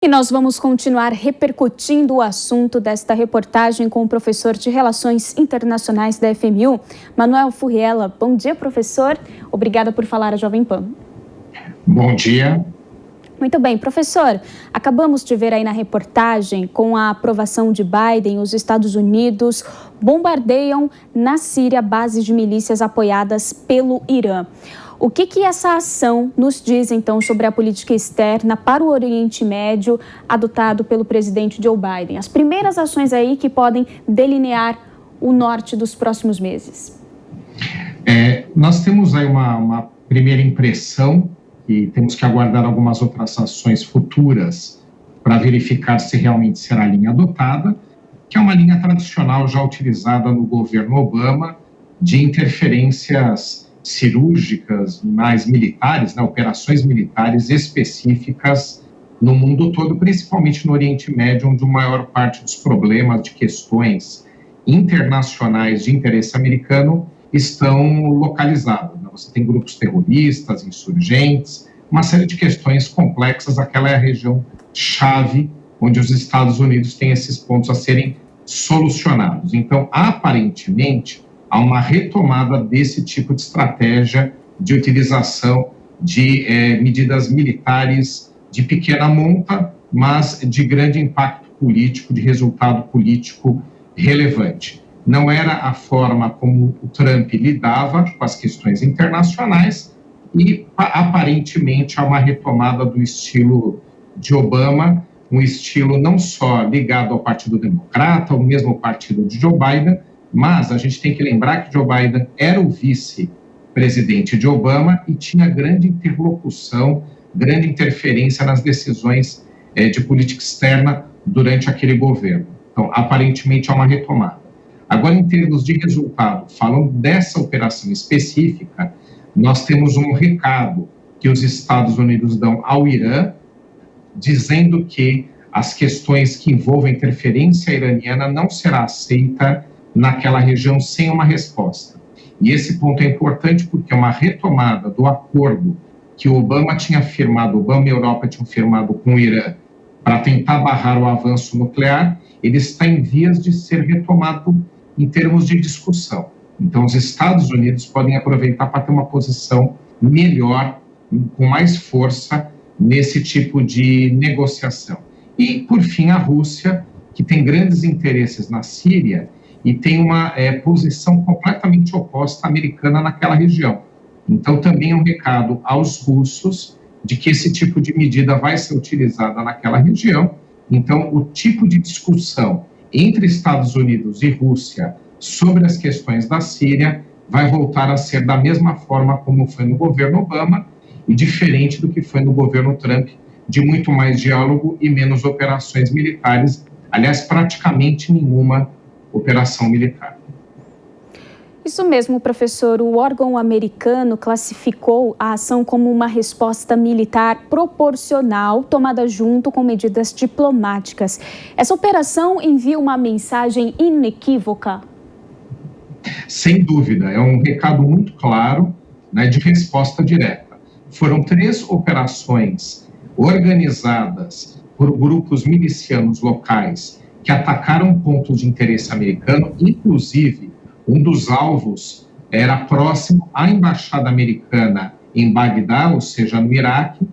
E nós vamos continuar repercutindo o assunto desta reportagem com o professor de Relações Internacionais da FMU, Manuel Furriela. Bom dia, professor. Obrigada por falar à Jovem Pan. Bom dia. Muito bem, professor. Acabamos de ver aí na reportagem, com a aprovação de Biden, os Estados Unidos bombardeiam na Síria bases de milícias apoiadas pelo Irã. O que essa ação nos diz, então, sobre a política externa para o Oriente Médio adotado pelo presidente Joe Biden? As primeiras ações aí que podem delinear o norte dos próximos meses. Nós temos aí uma primeira impressão e temos que aguardar algumas outras ações futuras para verificar se realmente será a linha adotada, que é uma linha tradicional já utilizada no governo Obama de interferências cirúrgicas, mais militares, operações militares específicas no mundo todo, principalmente no Oriente Médio, onde a maior parte dos problemas de questões internacionais de interesse americano estão localizados. Você tem grupos terroristas, insurgentes, uma série de questões complexas. Aquela é a região chave onde os Estados Unidos têm esses pontos a serem solucionados. Então, aparentemente, há uma retomada desse tipo de estratégia de utilização de medidas militares de pequena monta, mas de grande impacto político, de resultado político relevante. Não era a forma como o Trump lidava com as questões internacionais e, aparentemente, há uma retomada do estilo de Obama, um estilo não só ligado ao Partido Democrata, ao mesmo partido de Joe Biden, mas a gente tem que lembrar que Joe Biden era o vice-presidente de Obama e tinha grande interlocução, grande interferência nas decisões de política externa durante aquele governo. Então, aparentemente, há uma retomada. Agora, em termos de resultado, falando dessa operação específica, nós temos um recado que os Estados Unidos dão ao Irã, dizendo que as questões que envolvem interferência iraniana não será aceita naquela região sem uma resposta. E esse ponto é importante porque é uma retomada do acordo que o Obama e a Europa tinham firmado com o Irã para tentar barrar o avanço nuclear. Ele está em vias de ser retomado em termos de discussão. Então, os Estados Unidos podem aproveitar para ter uma posição melhor, com mais força, nesse tipo de negociação. E, por fim, a Rússia, que tem grandes interesses na Síria e tem uma posição completamente oposta à americana naquela região. Então, também é um recado aos russos de que esse tipo de medida vai ser utilizada naquela região. Então, o tipo de discussão entre Estados Unidos e Rússia sobre as questões da Síria vai voltar a ser da mesma forma como foi no governo Obama e diferente do que foi no governo Trump, de muito mais diálogo e menos operações militares, aliás, praticamente nenhuma operação militar. Isso mesmo, professor. O órgão americano classificou a ação como uma resposta militar proporcional, tomada junto com medidas diplomáticas. Essa operação envia uma mensagem inequívoca? Sem dúvida, é um recado muito claro, de resposta direta. Foram 3 operações organizadas por grupos milicianos locais que atacaram pontos de interesse americano, inclusive um dos alvos era próximo à embaixada americana em Bagdá, ou seja, no Iraque,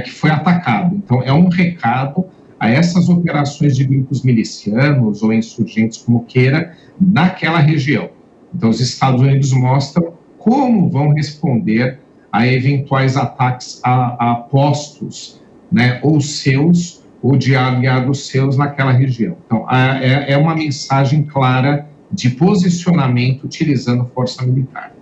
que foi atacado. Então, é um recado a essas operações de grupos milicianos ou insurgentes, como queira, naquela região. Então, os Estados Unidos mostram como vão responder a eventuais ataques a postos, ou seus, ou de aliados seus naquela região. Então, é uma mensagem clara de posicionamento utilizando força militar.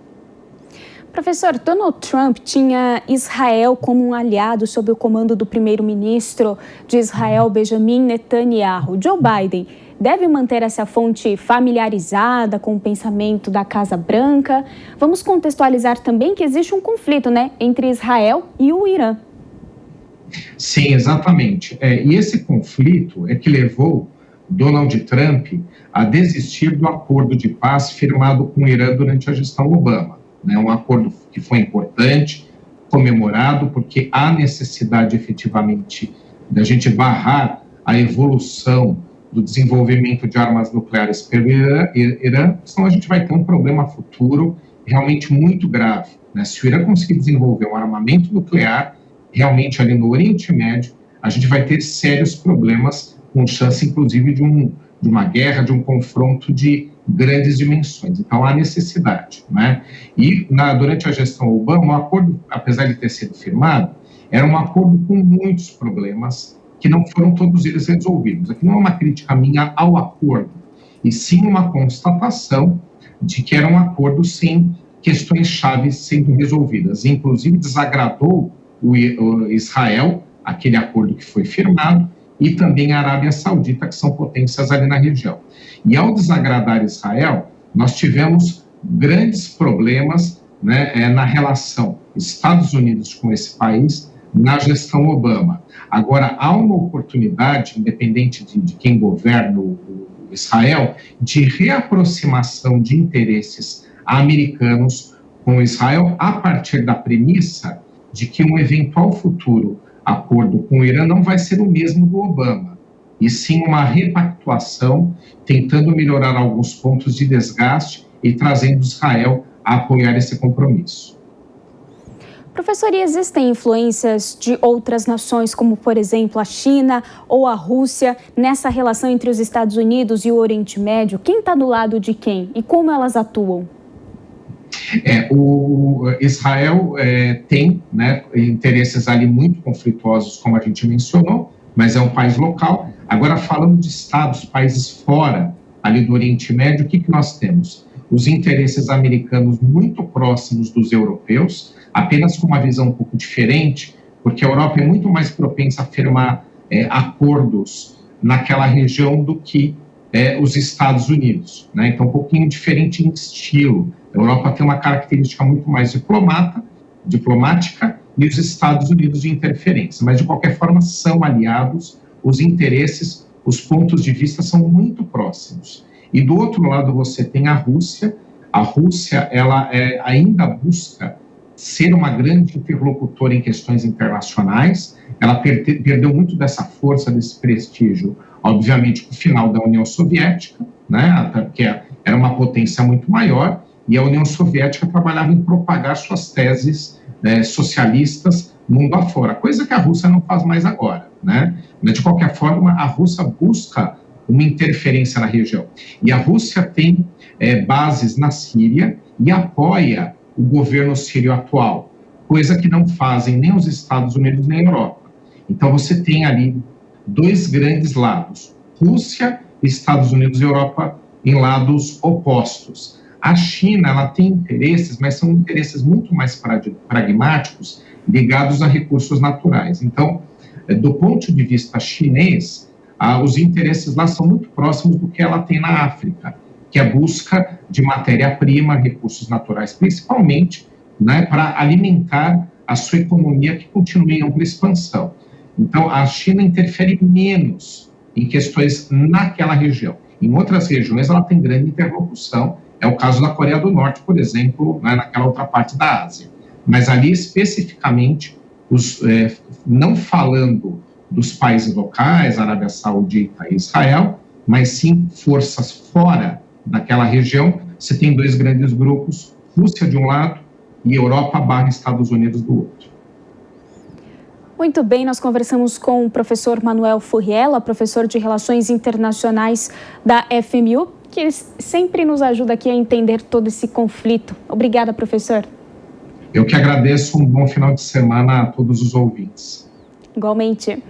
Professor, Donald Trump tinha Israel como um aliado sob o comando do primeiro-ministro de Israel, Benjamin Netanyahu. Joe Biden deve manter essa fonte familiarizada com o pensamento da Casa Branca. Vamos contextualizar também que existe um conflito, entre Israel e o Irã. Sim, exatamente. E esse conflito é que levou Donald Trump a desistir do acordo de paz firmado com o Irã durante a gestão Obama. Um acordo que foi importante, comemorado, porque há necessidade efetivamente da gente barrar a evolução do desenvolvimento de armas nucleares pelo Irã, senão a gente vai ter um problema futuro realmente muito grave, né? Se o Irã conseguir desenvolver um armamento nuclear, realmente ali no Oriente Médio, a gente vai ter sérios problemas, com chance inclusive de uma guerra, de um confronto de grandes dimensões. Então há necessidade, né? E durante a gestão Obama, o acordo, apesar de ter sido firmado, era um acordo com muitos problemas que não foram todos eles resolvidos. Aqui não é uma crítica minha ao acordo, e sim uma constatação de que era um acordo sem questões chaves sendo resolvidas. Inclusive desagradou o Israel, aquele acordo que foi firmado, e também a Arábia Saudita, que são potências ali na região. E ao desagradar Israel, nós tivemos grandes problemas, né, na relação Estados Unidos com esse país na gestão Obama. Agora, há uma oportunidade, independente de quem governa o Israel, de reaproximação de interesses americanos com Israel a partir da premissa de que um eventual futuro acordo com o Irã não vai ser o mesmo do Obama, e sim uma repactuação, tentando melhorar alguns pontos de desgaste e trazendo Israel a apoiar esse compromisso. Professor, e existem influências de outras nações, como, por exemplo, a China ou a Rússia, nessa relação entre os Estados Unidos e o Oriente Médio? Quem está do lado de quem e como elas atuam? O Israel tem, né, interesses ali muito conflituosos, como a gente mencionou, mas é um país local. Agora, falando de estados, países fora ali do Oriente Médio, o que nós temos? Os interesses americanos muito próximos dos europeus, apenas com uma visão um pouco diferente, porque a Europa é muito mais propensa a firmar acordos naquela região do que os Estados Unidos, né? Então, um pouquinho diferente em estilo. A Europa tem uma característica muito mais diplomática e os Estados Unidos de interferência, mas de qualquer forma são aliados, os interesses, os pontos de vista são muito próximos. E do outro lado você tem a Rússia. A Rússia, ela ainda busca ser uma grande interlocutora em questões internacionais. Ela perdeu muito dessa força, desse prestígio, obviamente, com o final da União Soviética, né? Até porque era uma potência muito maior, e a União Soviética trabalhava em propagar suas teses socialistas mundo afora, coisa que a Rússia não faz mais agora, né? Mas, de qualquer forma, a Rússia busca uma interferência na região. E a Rússia tem bases na Síria e apoia o governo sírio atual, coisa que não fazem nem os Estados Unidos nem a Europa. Então, você tem ali dois grandes lados, Rússia, Estados Unidos e Europa, em lados opostos. A China, ela tem interesses, mas são interesses muito mais pragmáticos, ligados a recursos naturais. Então, do ponto de vista chinês, os interesses lá são muito próximos do que ela tem na África, que é a busca de matéria-prima, recursos naturais, principalmente, né, para alimentar a sua economia, que continua em ampla expansão. Então, a China interfere menos em questões naquela região. Em outras regiões, ela tem grande interlocução. É o caso da Coreia do Norte, por exemplo, né, naquela outra parte da Ásia. Mas ali, especificamente, não falando dos países locais, Arábia Saudita e Israel, mas sim forças fora daquela região, você tem dois grandes grupos, Rússia de um lado e Europa / Estados Unidos do outro. Muito bem, nós conversamos com o professor Manuel Furriela, professor de Relações Internacionais da FMU, que sempre nos ajuda aqui a entender todo esse conflito. Obrigada, professor. Eu que agradeço, um bom final de semana a todos os ouvintes. Igualmente.